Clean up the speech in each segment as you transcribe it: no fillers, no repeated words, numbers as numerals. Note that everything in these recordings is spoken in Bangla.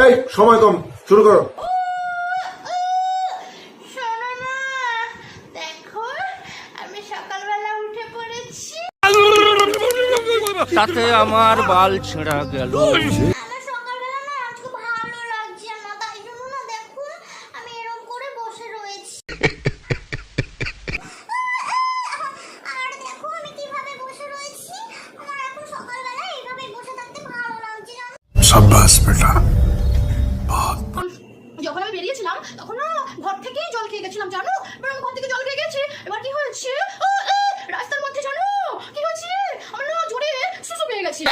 এই সময় কম, শুরু করো। শোনো না, দেখো আমি সকালবেলা উঠে পড়েছি। তাতে আমার বাল ছেঁড়া গেল। আমার সকালবেলা না আজকে ভালো লাগছে না, তাই জন্য না দেখো আমি এরকম করে বসে রয়েছি। আর দেখো আমি কিভাবে বসে রয়েছি। আমার এখন সকালবেলা এইভাবে বসে থাকতে ভালো লাগছে না। শাবাশ বেটা। যখন আমি বেরিয়েছিলাম তখন না ঘর থেকেই জল খেয়ে গেছিলাম, জানো? এবার আমি ঘর থেকে জল খেয়ে গেছি। এবার কি হয়েছে, রাস্তার মধ্যে জানো কি হয়েছে, আমার না জোরে সুসু পেয়ে গেছি।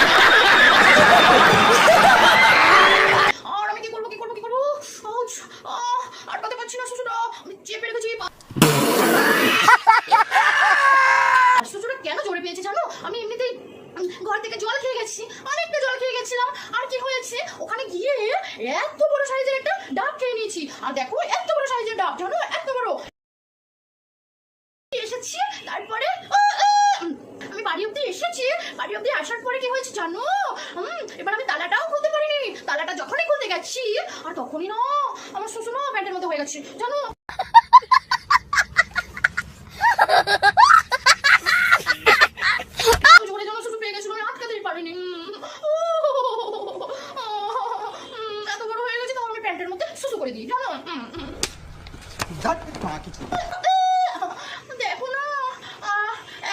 আর আমি কি করবো আর কথা পাচ্ছি না, সুসুটা আমি চেপে রেখেছি। সুসুটা কেন জোরে পেয়েছে জানো? আমি এমনিতেই ঘর থেকে জল খেয়ে গেছি, অনেকটা জল খেয়ে গেছিলাম। আর কি হয়েছে, ওখানে গিয়ে এত বড় সাইজের একটা ডাব খেয়ে নিয়েছি। আর দেখো এত বড় সাইজের ডাব, জানো, এত বড় এসেছি। তারপরে আমি বাড়ি অব্দি এসেছি। বাড়ি অব্দি আসার পরে কি হয়েছে জানো, এবার আমি তালাটাও খুলতে পারিনি। তালাটা যখনই খুলতে গেছি আর তখনই না আমার শ্বশুর না প্যান্টের মধ্যে হয়ে গেছে, জানো। জোরে যেন শ্বশুর পেয়ে গেছিল, আমি আটকাতেই পারিনি। এত বড় হয়ে গেছে তখন আমি প্যান্টের মধ্যে সুসু করে দিই, জানো। দেখো না,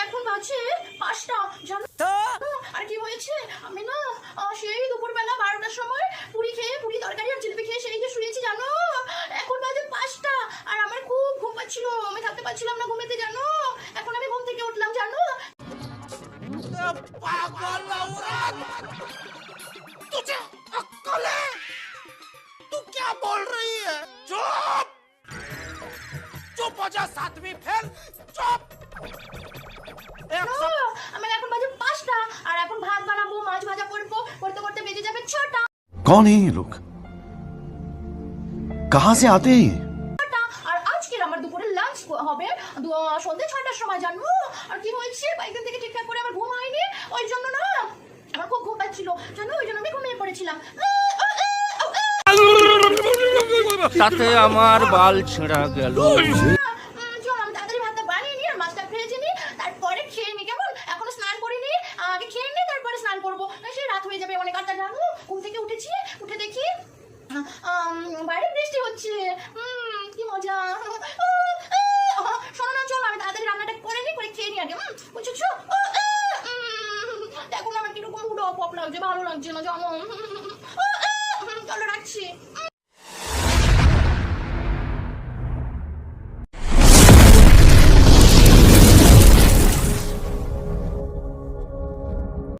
এখন বাজে 5টা, জানো। আর কি হয়েছে, আমি না সেই দুপুরবেলা 12টার সময় পুরি তরকারি আর জিলিপি খেয়ে সেই যে শুয়েছি, জানো। এখন বাজে 5টা আর আমার খুব ঘুম পাচ্ছিল, আমি থাকতে পারছিলাম না ঘুমেতে, জানো। এখন আমি ঘুম থেকে উঠলাম, জানো। पागल औरत, तुझे अक्ल है? तू क्या बोल रही है? चुप चुप हो जा, 7वीं फेल, चुप। আমার এখন বাজে 5টা আর এখন ভাত বানাবো, মাছ ভাজা করবো, করতে করতে বেজে যাবে 6টা। कौन है ये लोग? कहां से आते हैं ये? আর আজকের আমার দুপুরে লাঞ্চ হবে সন্ধ্যে 6টার সময়, জানো। আর কি হয়েছে, কয়েকদিন থেকে ঠিকঠাক করে আমার ঘুম হয়নি, ওই জন্য না আমার খুব ঘুম পাচ্ছিল, জানো, ওই জন্য আমি ঘুমিয়ে পড়েছিলাম। তাতে আমার বাল ছেঁড়া গেল। চল আমি তাড়াতাড়ি ভাতটা বানিয়ে নিই আর মাছটা ভেজে নিই, তারপরে খেয়ে নিই, কেমন? এখনো স্নান করিনি, আগে খেয়ে নিই তারপরে স্নান করবো, সেই রাত হয়ে যাবে অনেক। আটটা, জানো, ঘুম থেকে উঠেছি, উঠে দেখি বাইরে বৃষ্টি হচ্ছে। কি মজা। শোনো না, চলো আমি তাড়াতাড়ি রান্নাটা করে নিই, করে খেয়ে নিই আগে, বুঝেছো? দেখো না আমার কিরকম উড অপ লাগছে, ভালো লাগছে না, জানো। চলো রাখছি।